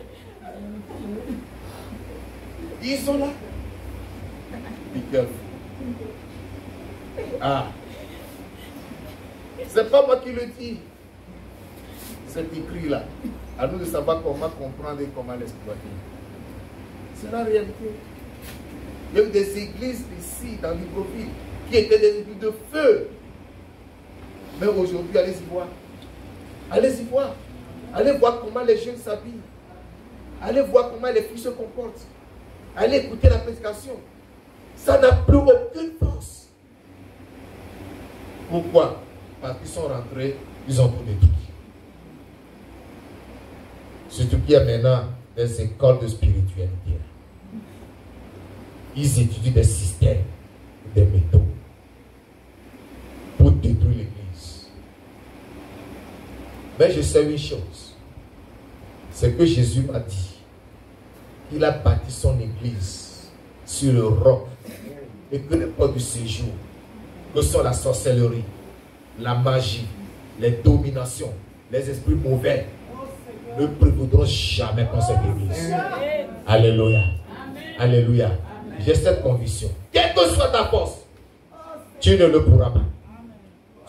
Ils sont là. Be careful. Ah. C'est pas moi qui le dis. C'est écrit là. À nous de savoir comment comprendre et comment l'exploiter. C'est la réalité. Il y a eu des églises ici, dans Libreville, qui étaient des églises de feu. Mais aujourd'hui, allez-y voir. Allez-y voir. Allez voir comment les jeunes s'habillent. Allez voir comment les filles se comportent. Allez écouter la prédication. Ça n'a plus aucune force. Pourquoi? Parce qu'ils sont rentrés, ils ont tout détruit. Surtout qu'il y a maintenant des écoles de spiritualité. Ils étudient des systèmes, des méthodes pour détruire l'Église. Mais je sais une chose, c'est que Jésus m'a dit qu'il a bâti son Église sur le roc et que les portes du séjour, que sont la sorcellerie, la magie, les dominations, les esprits mauvais, ne prévaudront jamais contre cette église. Alléluia. Alléluia. J'ai cette conviction. Quelle que soit ta force, tu ne le pourras pas.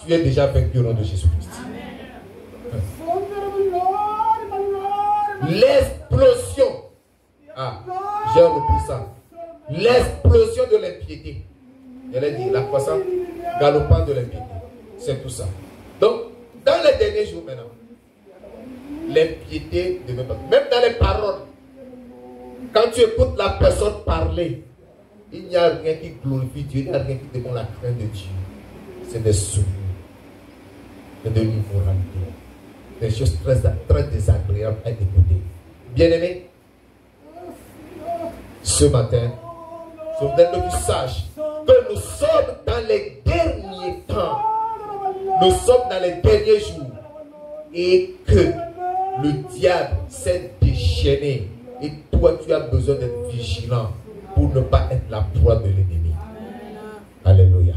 Tu es déjà vaincu au nom de Jésus-Christ. L'explosion. Ah, j'ai repris ça. L'explosion de l'impiété. Elle a dit la croissance galopante de l'impiété. C'est tout ça. Donc, dans les derniers jours maintenant, l'impiété ne veut pas. Même dans les paroles, quand tu écoutes la personne parler, il n'y a rien qui glorifie Dieu, il n'y a rien qui demande la crainte de Dieu. C'est des souillures, c'est de l'immoralité, des choses très, très désagréables à écouter. Bien-aimés, ce matin, je voudrais que tu saches que nous sommes dans les derniers temps. Nous sommes dans les derniers jours. Et que le diable s'est déchaîné. Et toi, tu as besoin d'être vigilant pour ne pas être la proie de l'ennemi. Alléluia.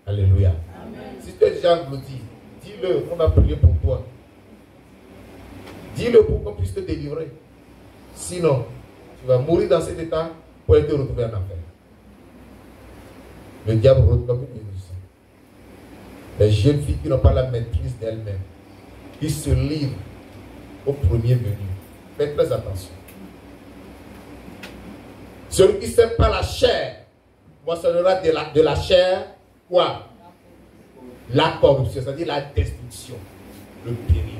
Alléluia. Si tu es déjà englouti, dis-le, on va prier pour toi. Dis-le pour qu'on puisse te délivrer. Sinon, tu vas mourir dans cet état pour te retrouver en enfer. Le diable rôde comme une illusion. Les jeunes filles qui n'ont pas la maîtrise d'elles-mêmes, qui se livrent au premier venu. Faites très attention. Celui qui ne sème pas la chair, moissonnera de la chair, quoi? La corruption, c'est-à-dire la destruction, le péril.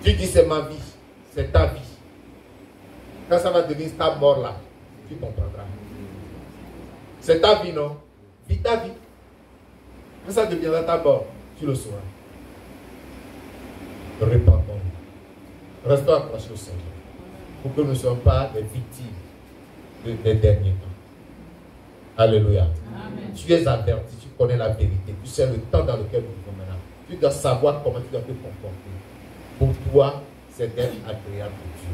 Tu dis c'est ma vie, c'est ta vie. Quand ça va devenir ta mort là, tu comprendras. C'est ta vie, non? Vis ta vie. Quand ça deviendra ta mort, tu le sauras. Répandons-nous. Restons accrochés au Seigneur. Pour que nous ne soyons pas des victimes des derniers temps. Alléluia. Amen. Tu es averti, tu connais la vérité. Tu sais le temps dans lequel nous vivons maintenant. Tu dois savoir comment tu dois te comporter. Pour toi, c'est d'être agréable pour Dieu.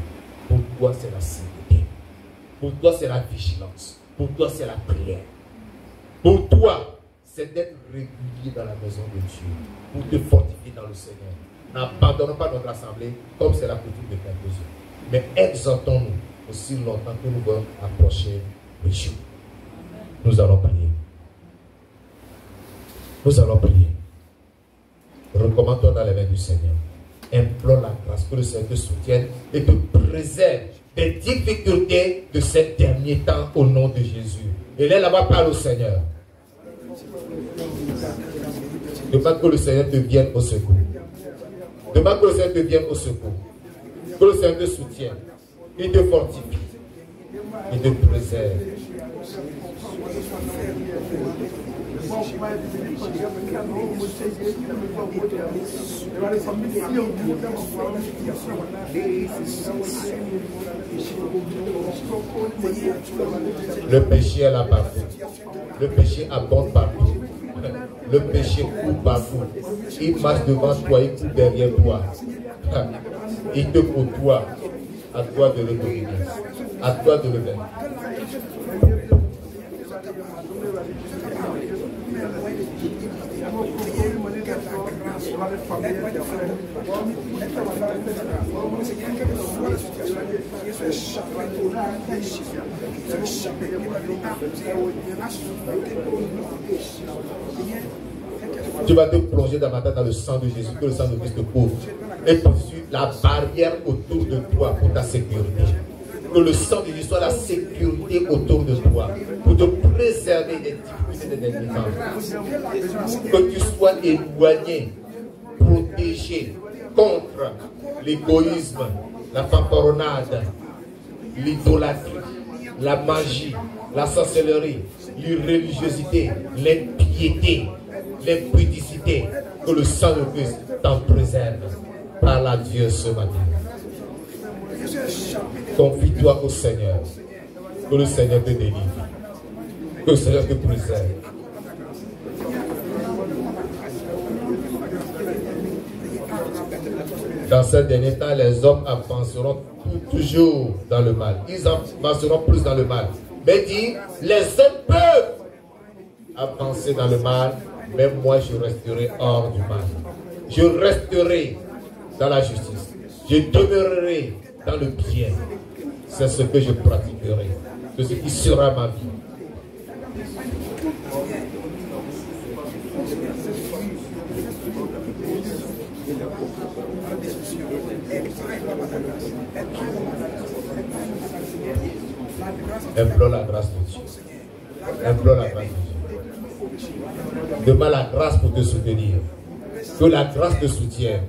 Pour toi, c'est la sainteté. Pour toi, c'est la vigilance. Pour toi, c'est la prière. Pour toi, c'est d'être régulier dans la maison de Dieu. Pour te fortifier dans le Seigneur. N'abandonnons pas notre assemblée comme c'est la coutume de quelques-uns. Mais exhortons-nous aussi longtemps que nous allons approcher le jour. Nous allons prier. Nous allons prier. Recommandons dans les mains du Seigneur. Implore la grâce que le Seigneur te soutienne et te préserve des difficultés de ces derniers temps au nom de Jésus. Et là, là-bas, parle au Seigneur. Demande que le Seigneur te vienne au secours. Demande que le Seigneur te vienne au secours. Que le Seigneur te soutienne. Il te fortifie. Il te préserve. Le péché est là partout. Le péché abonde partout. Le péché court partout. Il marche devant toi, il court derrière toi. Il te côtoie. À toi de le dominer. À toi de le vaincre. Tu vas te plonger dans le sang de Jésus, que le sang de Christ te couvre. Et tu la barrière autour de toi pour ta sécurité. Que le sang de Jésus soit la sécurité autour de toi pour te préserver des difficultés des derniers temps. Que tu sois éloigné, protégé contre l'égoïsme, la fanfaronnade, l'idolâtrie, la magie, la sorcellerie, l'irréligiosité, l'impiété, l'impudicité. Que le sang de Christ t'en préserve. Parle à Dieu ce matin. Confie-toi au Seigneur. Que le Seigneur te délivre. Que le Seigneur te préserve. Dans ces derniers temps, les hommes avanceront toujours dans le mal. Ils avanceront plus dans le mal. Mais dit, les hommes peuvent avancer dans le mal, mais moi je resterai hors du mal. Je resterai dans la justice. Je demeurerai dans le bien. C'est ce que je pratiquerai. C'est ce qui sera ma vie. Implore la grâce de Dieu. Implore la grâce de Dieu. Demande la grâce pour te soutenir. Que la grâce te soutienne.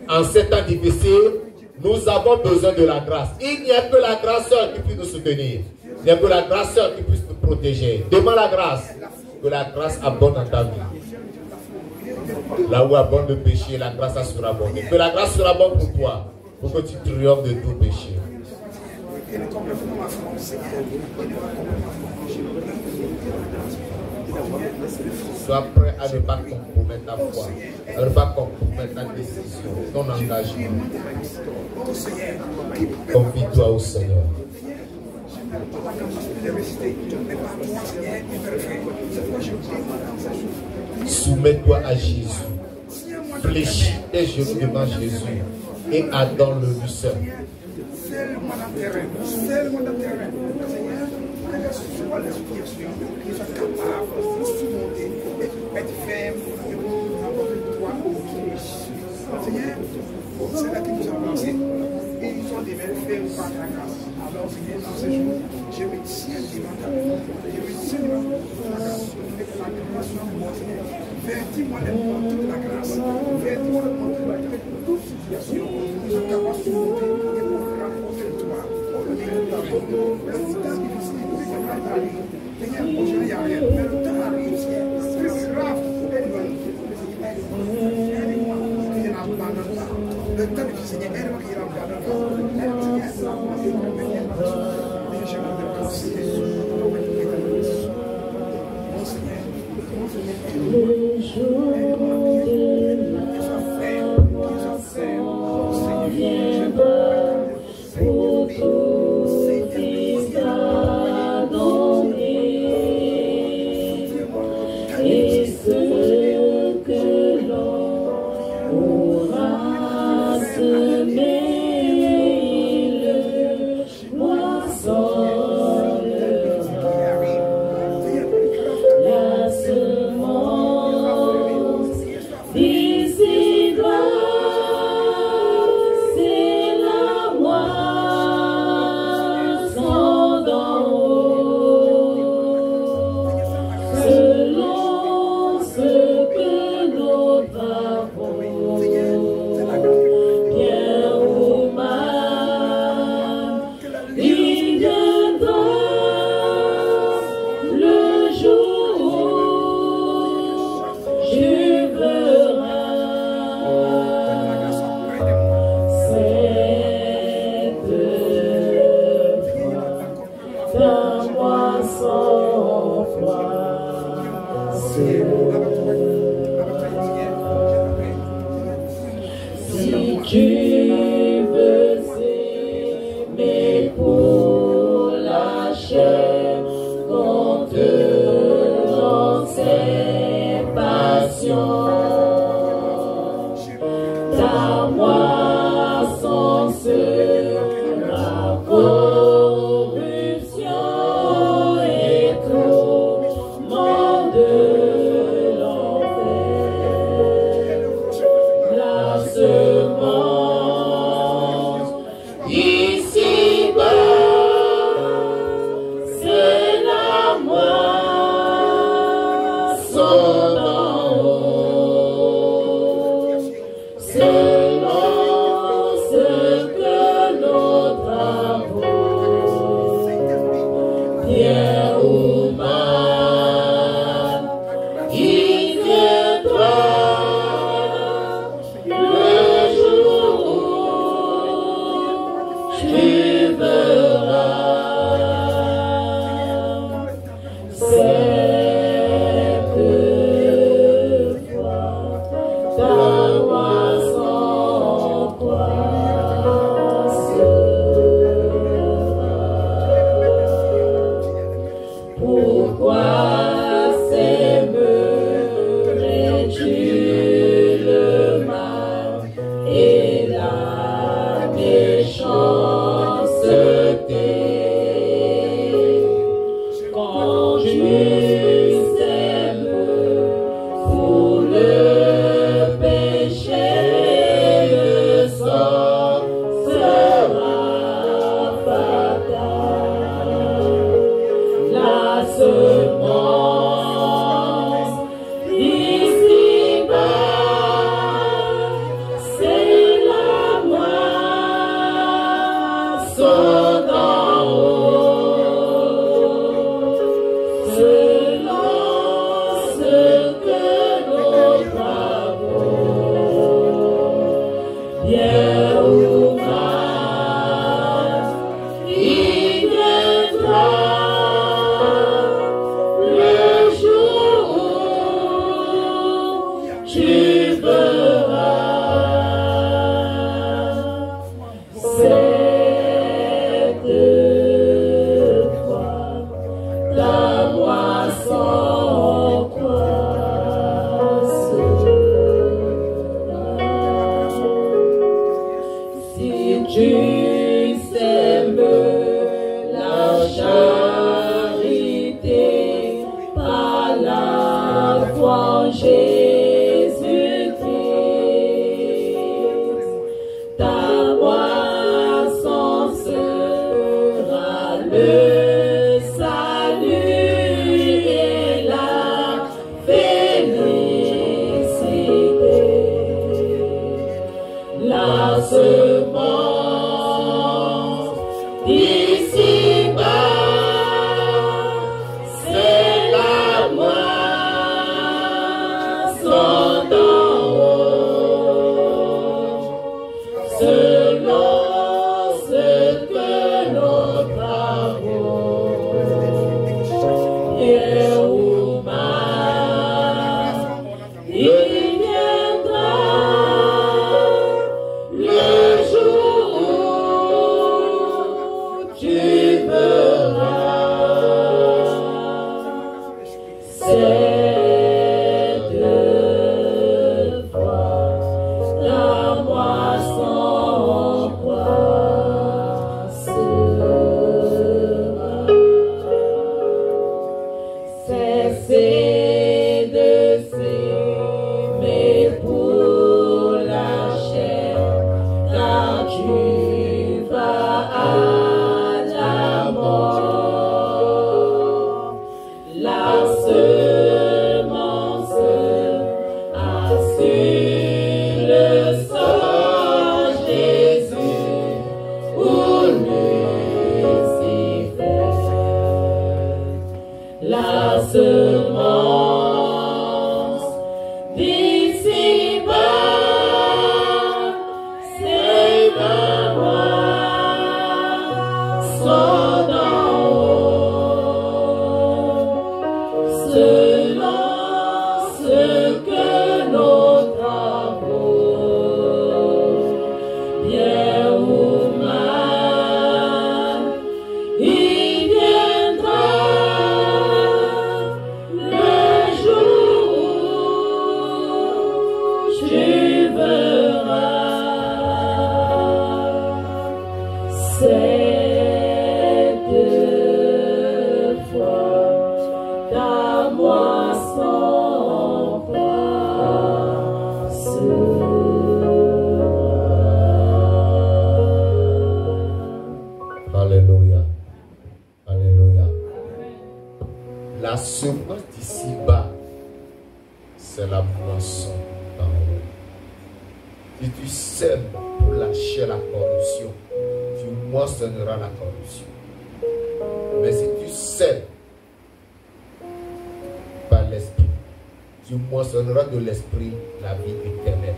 En ces temps difficiles, nous avons besoin de la grâce. Il n'y a que la grâce seule qui puisse nous soutenir. Il n'y a que la grâce seule qui puisse nous protéger. Demande la grâce. Que la grâce abonde dans ta vie. Là où abonde le péché, la grâce a surabondé. Que la grâce surabonde pour toi. Pour que tu triomphes de tout péché. Sois prêt à ne pas compromettre ta foi, à ne pas compromettre ta décision, ton engagement. Confie-toi au Seigneur. Soumets-toi à Jésus. Fléchis tes genoux devant Jésus et adore-le lui seul. C'est là que nous avons lancé. Et ils ont des mêmes faits ou pas la grâce. Alors, Seigneur, dans ces jours, je me tiens devant ta vie. Je me tiens devant ta grâce. Et que la grâce soit moi, Seigneur. Vertis-moi les monts de la grâce. Vertis-moi les monts de la grâce. Toute situation, nous sommes capables de monter et pour rapporter de toi. Pour le bien de ta vie. Le temps difficile, c'est que ça arrive. Seigneur, aujourd'hui, il n'y a rien. Mais le temps arrive, Seigneur. C'est grave. Aide-moi. Que je n'abandonne pas. Le temps du Seigneur, aide-moi qu'il abandonne pas. Aide-moi, Seigneur, je vais te remercier. Mon Seigneur, le jour de la Seigneur, viendra pour tout Fils adoré. Et ce que l'on aura semé, et la sèmes la charité par la foi en Jésus-Christ. Ta moisson sera le salut et la félicité. La semence d'ici-bas, c'est la moisson d'en haut, selon ce que nos travaux, bien ou mal, il viendra le jour où tu verras cette fois la moisson croissera. Cessez de s'aimer pour la chair, car tu vas à la mort. La semence a su le sang Jésus ou Lucifer. La semence d'ici-bas, c'est la moisson d'en haut, selon ce que nos travaux, bien ou mal, il viendra le jour où tu verras cette fois ta moisson croissera. Alléluia. Alléluia. La semence d'ici-bas, c'est la moisson d'en haut. Si tu sèmes pour la chair la corruption, tu moissonneras la corruption. Mais si tu sèmes par l'esprit, tu moissonneras de l'esprit la vie éternelle.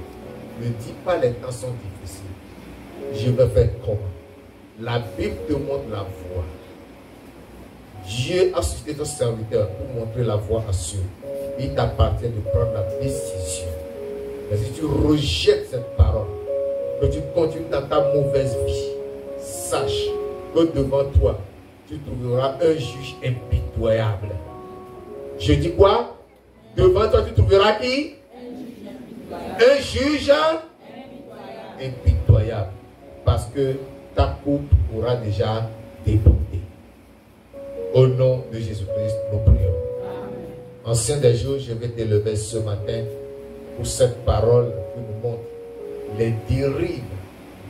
Ne dis pas les temps sont difficiles. Je vais faire comment? La Bible te montre la voie. Dieu a suscité ton serviteur pour montrer la voie à ceux. Il t'appartient de prendre la décision. Mais si tu rejettes cette parole, que tu continues dans ta mauvaise vie, sache que devant toi, tu trouveras un juge impitoyable. Je dis quoi? Devant toi, tu trouveras qui? Un juge impitoyable. Parce que ta coupe aura déjà débordé. Au nom de Jésus-Christ, nous prions. Ancien des jours, je vais t'élever ce matin pour cette parole qui nous montre les dérives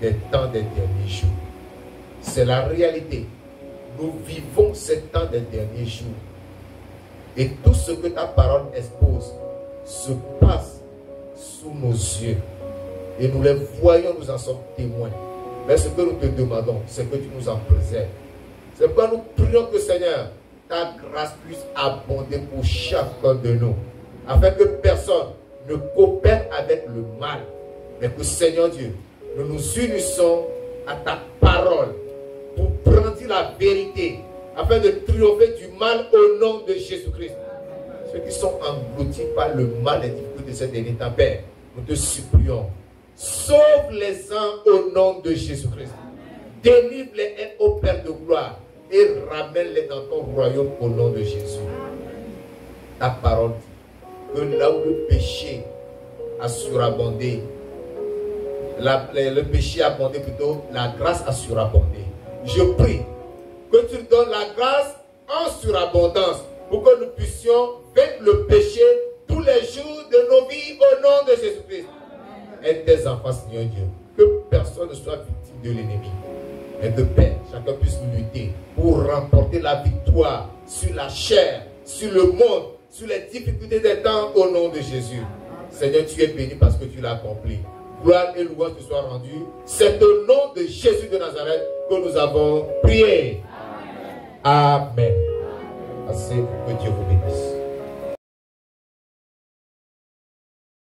des temps des derniers jours. C'est la réalité. Nous vivons ces temps des derniers jours. Et tout ce que ta parole expose se passe sous nos yeux. Et nous les voyons, nous en sommes témoins. Mais ce que nous te demandons, c'est que tu nous en préserves. C'est pourquoi nous prions que Seigneur, ta grâce puisse abonder pour chacun de nous. Afin que personne ne coopère avec le mal. Mais que Seigneur Dieu, nous nous unissons à ta parole pour brandir la vérité. Afin de triompher du mal au nom de Jésus-Christ. Ceux qui sont engloutis par le mal et difficultés de ces derniers temps, Père, nous te supplions. Sauve les uns au nom de Jésus-Christ. Délivre-les au Père de gloire et ramène-les dans ton royaume au nom de Jésus. Ta parole dit que là où le péché a surabondé, le péché a abondé, plutôt la grâce a surabondé. Je prie que tu donnes la grâce en surabondance pour que nous puissions vaincre le péché tous les jours de nos vies au nom de Jésus-Christ. Aide tes enfants, Seigneur Dieu, que personne ne soit victime de l'ennemi. Et de paix, chacun puisse lutter pour remporter la victoire sur la chair, sur le monde, sur les difficultés des temps au nom de Jésus. Seigneur, tu es béni parce que tu l'as accompli. Gloire et louange te soient rendues. C'est au nom de Jésus de Nazareth que nous avons prié. Amen. Assez, que Dieu vous bénisse.